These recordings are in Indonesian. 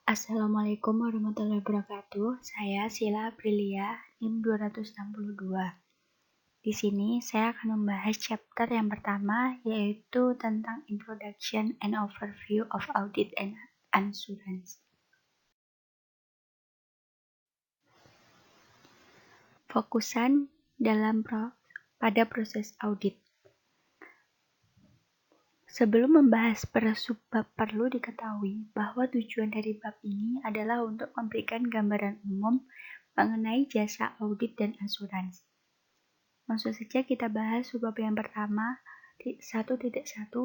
Assalamualaikum warahmatullahi wabarakatuh. Saya Sila Aprilia, NIM 262. Di sini saya akan membahas chapter yang pertama, yaitu tentang Introduction and Overview of Audit and Assurance. Fokusan pada proses audit. Sebelum membahas per subbab, perlu diketahui bahwa tujuan dari bab ini adalah untuk memberikan gambaran umum mengenai jasa audit dan asuransi. Langsung saja kita bahas subbab yang pertama, 1.1,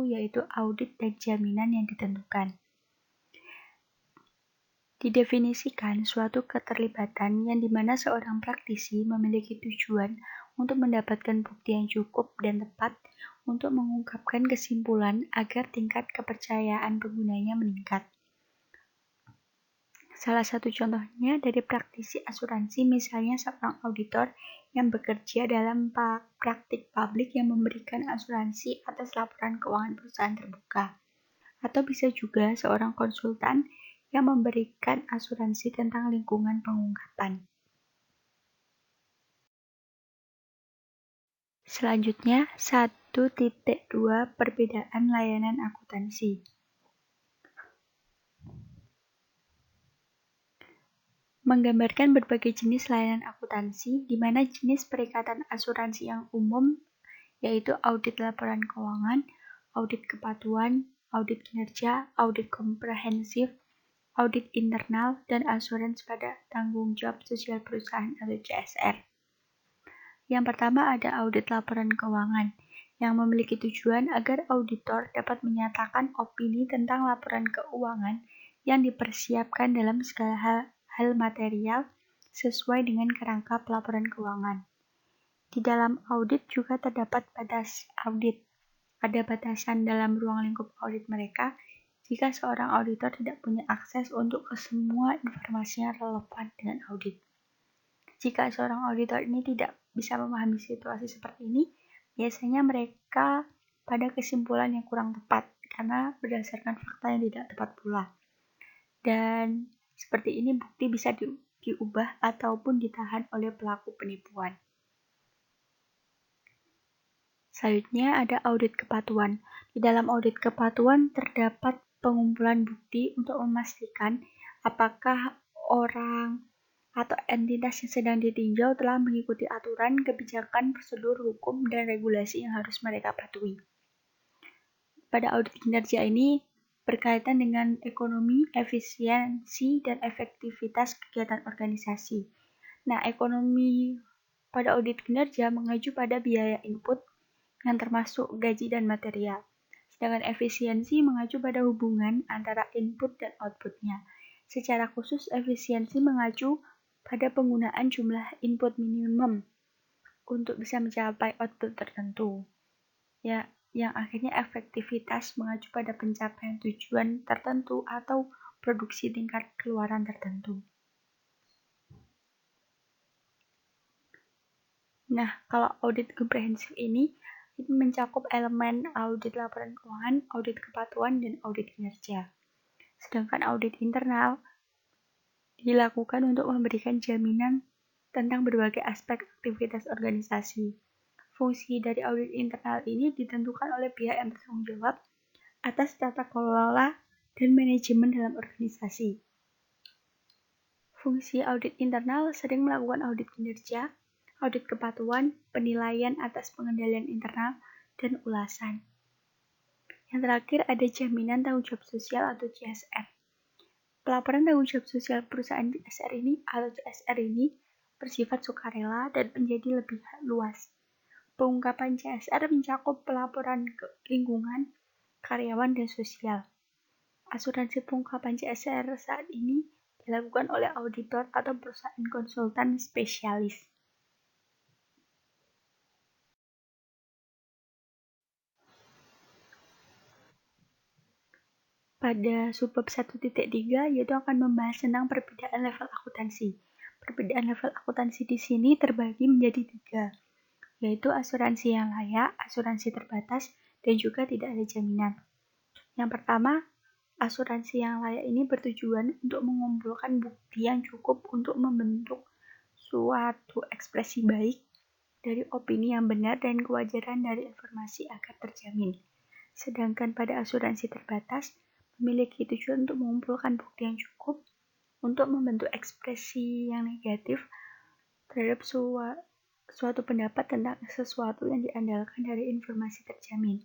yaitu audit dan jaminan yang ditentukan. Didefinisikan suatu keterlibatan yang dimana seorang praktisi memiliki tujuan untuk mendapatkan bukti yang cukup dan tepat untuk mengungkapkan kesimpulan agar tingkat kepercayaan penggunanya meningkat. Salah satu contohnya dari praktisi asuransi, misalnya seorang auditor yang bekerja dalam praktik publik yang memberikan asuransi atas laporan keuangan perusahaan terbuka. Atau bisa juga seorang konsultan yang memberikan asuransi tentang lingkungan pengungkapan. Selanjutnya, 1.2 perbedaan layanan akuntansi. Menggambarkan berbagai jenis layanan akuntansi, di mana jenis perikatan asuransi yang umum yaitu audit laporan keuangan, audit kepatuhan, audit kinerja, audit komprehensif, audit internal, dan asuransi pada tanggung jawab sosial perusahaan atau CSR. Yang pertama ada audit laporan keuangan, yang memiliki tujuan agar auditor dapat menyatakan opini tentang laporan keuangan yang dipersiapkan dalam segala hal material sesuai dengan kerangka pelaporan keuangan. Di dalam audit juga terdapat batas audit. Ada batasan dalam ruang lingkup audit mereka jika seorang auditor tidak punya akses untuk ke semua informasi yang relevan dengan audit. Jika seorang auditor ini tidak bisa memahami situasi seperti ini, biasanya mereka pada kesimpulan yang kurang tepat karena berdasarkan fakta yang tidak tepat pula. Dan seperti ini bukti bisa diubah ataupun ditahan oleh pelaku penipuan. Selanjutnya ada audit kepatuhan. Di dalam audit kepatuhan terdapat pengumpulan bukti untuk memastikan apakah orang atau entitas yang sedang ditinjau telah mengikuti aturan, kebijakan, prosedur, hukum, dan regulasi yang harus mereka patuhi. Pada audit kinerja ini berkaitan dengan ekonomi, efisiensi, dan efektivitas kegiatan organisasi. Nah, ekonomi pada audit kinerja mengacu pada biaya input yang termasuk gaji dan material. Sedangkan efisiensi mengacu pada hubungan antara input dan outputnya. Secara khusus, efisiensi mengacu pada penggunaan jumlah input minimum untuk bisa mencapai output tertentu. Ya, yang akhirnya efektivitas mengacu pada pencapaian tujuan tertentu atau produksi tingkat keluaran tertentu. Nah, kalau audit komprehensif ini mencakup elemen audit laporan keuangan, audit kepatuhan, dan audit kinerja. Sedangkan audit internal dilakukan untuk memberikan jaminan tentang berbagai aspek aktivitas organisasi. Fungsi dari audit internal ini ditentukan oleh pihak yang bertanggung jawab atas tata kelola dan manajemen dalam organisasi. Fungsi audit internal sering melakukan audit kinerja, audit kepatuhan, penilaian atas pengendalian internal, dan ulasan. Yang terakhir ada jaminan tanggung jawab sosial atau CSR. Pelaporan tanggung jawab sosial perusahaan CSR ini bersifat sukarela dan menjadi lebih luas. Pengungkapan CSR mencakup pelaporan lingkungan, karyawan, dan sosial. Asuransi pengungkapan CSR saat ini dilakukan oleh auditor atau perusahaan konsultan spesialis. Pada subbab 1.3 yaitu akan membahas tentang perbedaan level akuntansi. Perbedaan level akuntansi di sini terbagi menjadi 3, yaitu asuransi yang layak, asuransi terbatas, dan juga tidak ada jaminan. Yang pertama, Asuransi yang layak ini bertujuan untuk mengumpulkan bukti yang cukup untuk membentuk suatu ekspresi baik dari opini yang benar dan kewajaran dari informasi agar terjamin. Sedangkan pada asuransi terbatas, memiliki tujuan untuk mengumpulkan bukti yang cukup untuk membentuk ekspresi yang negatif terhadap suatu pendapat tentang sesuatu yang diandalkan dari informasi terjamin.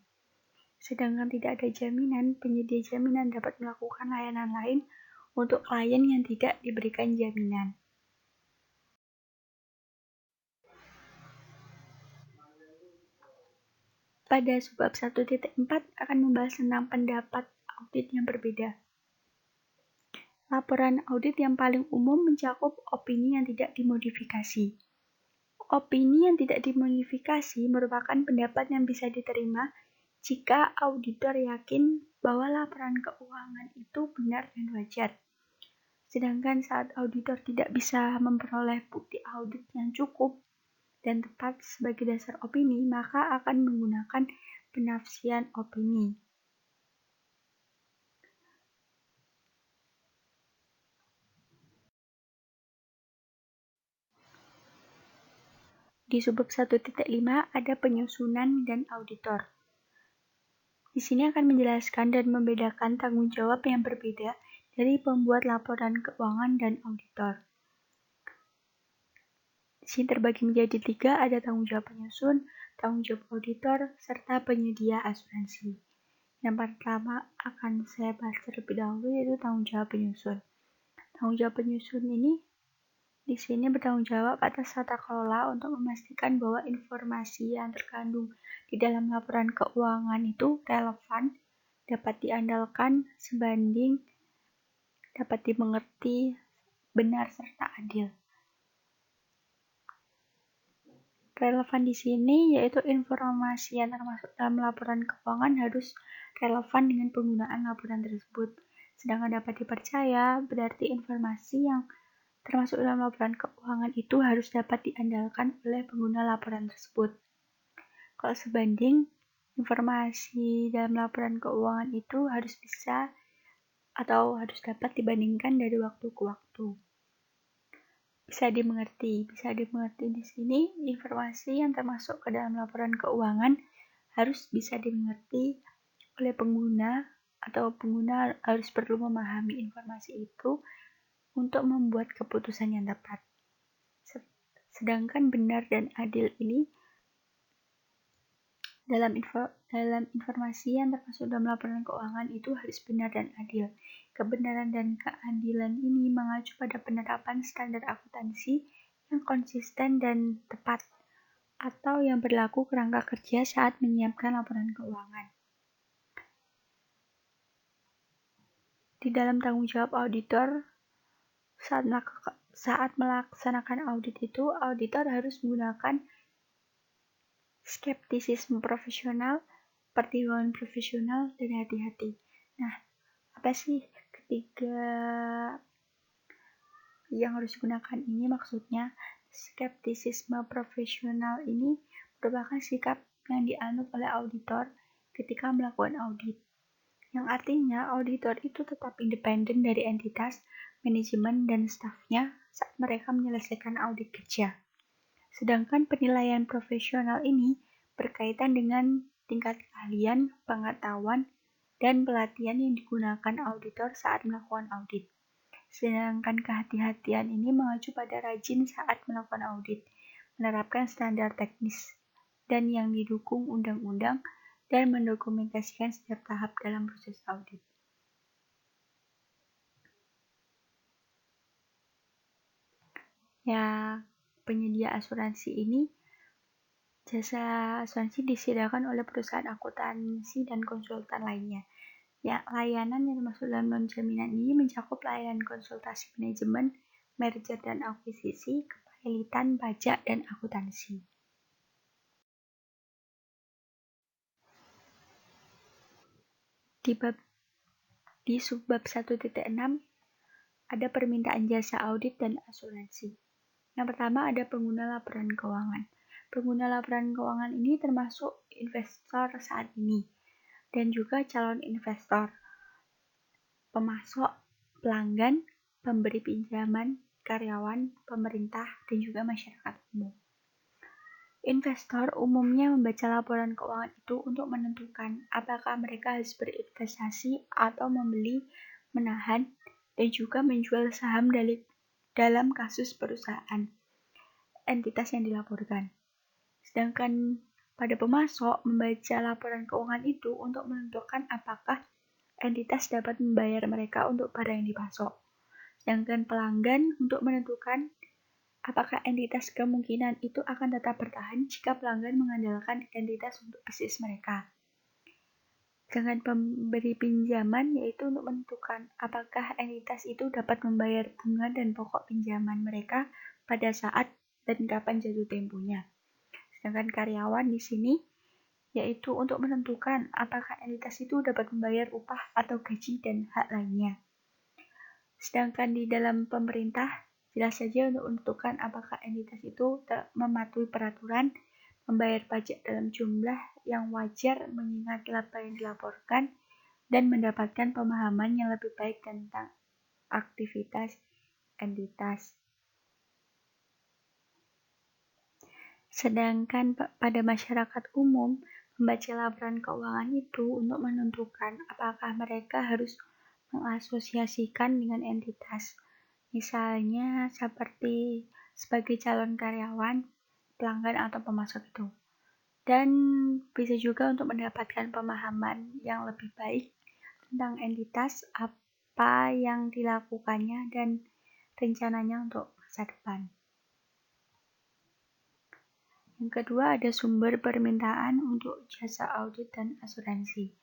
Sedangkan tidak ada jaminan, penyedia jaminan dapat melakukan layanan lain untuk klien yang tidak diberikan jaminan. Pada subbab 1.4 akan membahas tentang pendapat audit yang berbeda. Laporan audit yang paling umum mencakup opini yang tidak dimodifikasi. Opini yang tidak dimodifikasi merupakan pendapat yang bisa diterima jika auditor yakin bahwa laporan keuangan itu benar dan wajar. Sedangkan saat auditor tidak bisa memperoleh bukti audit yang cukup dan tepat sebagai dasar opini, maka akan menggunakan penafsiran opini. Di subbab 1.5 ada penyusunan dan auditor. Di sini akan menjelaskan dan membedakan tanggung jawab yang berbeda dari pembuat laporan keuangan dan auditor. Di sini terbagi menjadi 3, ada tanggung jawab penyusun, tanggung jawab auditor, serta penyedia asuransi. Yang pertama akan saya bahas terlebih dahulu yaitu tanggung jawab penyusun. Tanggung jawab penyusun ini di sini bertanggung jawab atas tata kelola untuk memastikan bahwa informasi yang terkandung di dalam laporan keuangan itu relevan, dapat diandalkan, sebanding, dapat dimengerti, benar, serta adil. Relevan di sini yaitu informasi yang termasuk dalam laporan keuangan harus relevan dengan penggunaan laporan tersebut. Sedangkan dapat dipercaya berarti informasi yang termasuk dalam laporan keuangan itu harus dapat diandalkan oleh pengguna laporan tersebut. Kalau sebanding, informasi dalam laporan keuangan itu harus bisa atau harus dapat dibandingkan dari waktu ke waktu. Bisa dimengerti di sini informasi yang termasuk ke dalam laporan keuangan harus bisa dimengerti oleh pengguna atau pengguna harus perlu memahami informasi itu untuk membuat keputusan yang tepat. Sedangkan benar dan adil ini dalam informasi yang termasuk dalam laporan keuangan itu harus benar dan adil. Kebenaran dan keadilan ini mengacu pada penerapan standar akuntansi yang konsisten dan tepat atau yang berlaku kerangka kerja saat menyiapkan laporan keuangan. Di dalam tanggung jawab auditor, saat melaksanakan audit itu, auditor harus menggunakan skeptisisme profesional, pertimbangan profesional, dan hati-hati. Nah, apa sih ketiga yang harus digunakan ini? Maksudnya, skeptisisme profesional ini merupakan sikap yang dianut oleh auditor ketika melakukan audit. Yang artinya auditor itu tetap independen dari entitas, manajemen, dan stafnya saat mereka menyelesaikan audit kerja. Sedangkan penilaian profesional ini berkaitan dengan tingkat keahlian, pengetahuan, dan pelatihan yang digunakan auditor saat melakukan audit. Sedangkan kehati-hatian ini mengacu pada rajin saat melakukan audit, menerapkan standar teknis, dan yang didukung undang-undang, dan mendokumentasikan setiap tahap dalam proses audit. Ya, penyedia asuransi ini, jasa asuransi disediakan oleh perusahaan akuntansi dan konsultan lainnya. Ya, layanan yang termasuk dalam non-jaminan ini mencakup layanan konsultasi manajemen, merger dan akuisisi, kepilitan, pajak, dan akuntansi. Di subbab 1.6 ada permintaan jasa audit dan asuransi. Yang pertama ada pengguna laporan keuangan. Pengguna laporan keuangan ini termasuk investor saat ini dan juga calon investor. pemasok, pelanggan, pemberi pinjaman, karyawan, pemerintah, dan juga masyarakat umum. Investor umumnya membaca laporan keuangan itu untuk menentukan apakah mereka harus berinvestasi atau membeli, menahan, dan juga menjual saham dalam kasus perusahaan entitas yang dilaporkan. Sedangkan pada pemasok membaca laporan keuangan itu untuk menentukan apakah entitas dapat membayar mereka untuk barang yang dipasok. Sedangkan pelanggan untuk menentukan apakah entitas kemungkinan itu akan tetap bertahan jika pelanggan mengandalkan entitas untuk bisnis mereka. Sedangkan pemberi pinjaman yaitu untuk menentukan apakah entitas itu dapat membayar bunga dan pokok pinjaman mereka pada saat dan kapan jatuh temponya. Sedangkan karyawan di sini yaitu untuk menentukan apakah entitas itu dapat membayar upah atau gaji dan hak lainnya. Sedangkan di dalam pemerintah, jelas saja untuk menentukan apakah entitas itu mematuhi peraturan, membayar pajak dalam jumlah yang wajar mengingat apa yang dilaporkan, dan mendapatkan pemahaman yang lebih baik tentang aktivitas entitas. Sedangkan pada masyarakat umum, membaca laporan keuangan itu untuk menentukan apakah mereka harus mengasosiasikan dengan entitas. Misalnya seperti sebagai calon karyawan, pelanggan atau pemasok itu. Dan bisa juga untuk mendapatkan pemahaman yang lebih baik tentang entitas, apa yang dilakukannya dan rencananya untuk masa depan. Yang kedua ada sumber permintaan untuk jasa audit dan asuransi.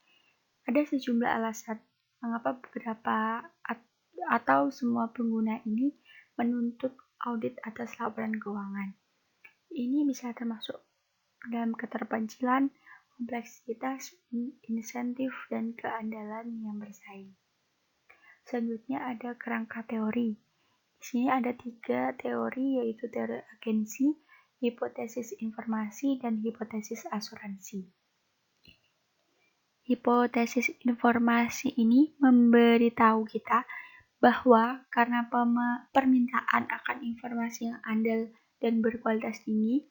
Ada sejumlah alasan mengapa beberapa atau semua pengguna ini menuntut audit atas laporan keuangan. Ini bisa termasuk dalam keterpencilan, kompleksitas, insentif, dan keandalan yang bersaing. Selanjutnya ada kerangka teori. Di sini ada 3 teori, yaitu teori agensi, hipotesis informasi, dan hipotesis asuransi. Hipotesis informasi ini memberitahu kita bahwa karena permintaan akan informasi yang andal dan berkualitas tinggi,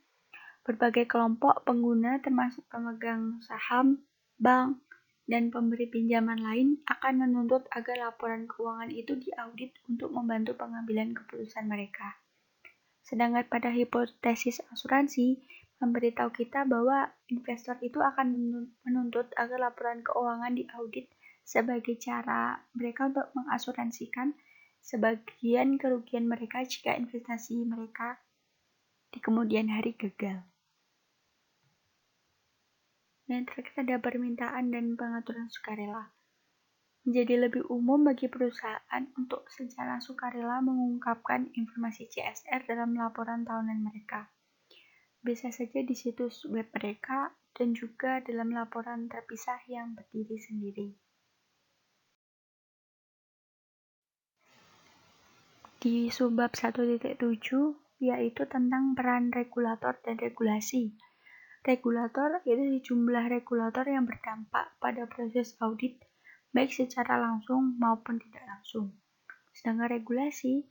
berbagai kelompok pengguna termasuk pemegang saham, bank, dan pemberi pinjaman lain akan menuntut agar laporan keuangan itu diaudit untuk membantu pengambilan keputusan mereka. Sedangkan pada hipotesis asuransi, memberitahu kita bahwa investor itu akan menuntut agar laporan keuangan diaudit sebagai cara mereka untuk mengasuransikan sebagian kerugian mereka jika investasi mereka di kemudian hari gagal. Yang terakhir ada permintaan dan pengaturan sukarela. Menjadi lebih umum bagi perusahaan untuk secara sukarela mengungkapkan informasi CSR dalam laporan tahunan mereka. Bisa saja di situs web mereka dan juga dalam laporan terpisah yang berdiri sendiri. Di subbab 1.7 yaitu tentang peran regulator dan regulasi. Regulator yaitu jumlah regulator yang berdampak pada proses audit baik secara langsung maupun tidak langsung. Sedangkan regulasi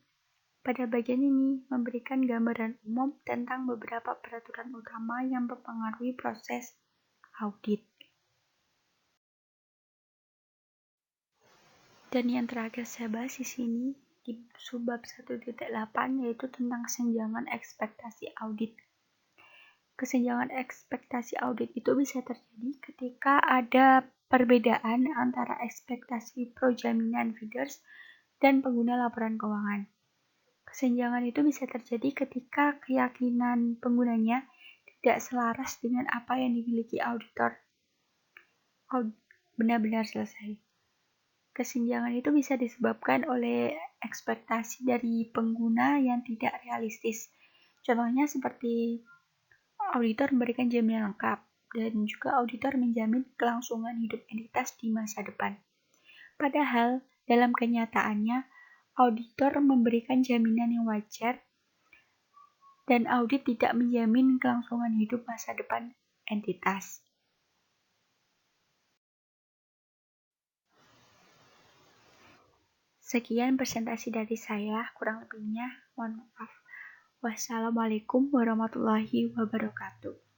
pada bagian ini memberikan gambaran umum tentang beberapa peraturan utama yang mempengaruhi proses audit. Dan yang terakhir saya bahas di sini di subbab 1.8 yaitu tentang kesenjangan ekspektasi audit. Kesenjangan ekspektasi audit itu bisa terjadi ketika ada perbedaan antara ekspektasi pro jaminan feeders dan pengguna laporan keuangan. Kesenjangan itu bisa terjadi ketika keyakinan penggunanya tidak selaras dengan apa yang dimiliki auditor benar-benar selesai. Kesenjangan itu bisa disebabkan oleh ekspektasi dari pengguna yang tidak realistis. Contohnya seperti auditor memberikan jaminan lengkap dan juga auditor menjamin kelangsungan hidup entitas di masa depan. Padahal dalam kenyataannya auditor memberikan jaminan yang wajar dan audit tidak menjamin kelangsungan hidup masa depan entitas. Sekian presentasi dari saya, kurang lebihnya mohon maaf. Wassalamualaikum warahmatullahi wabarakatuh.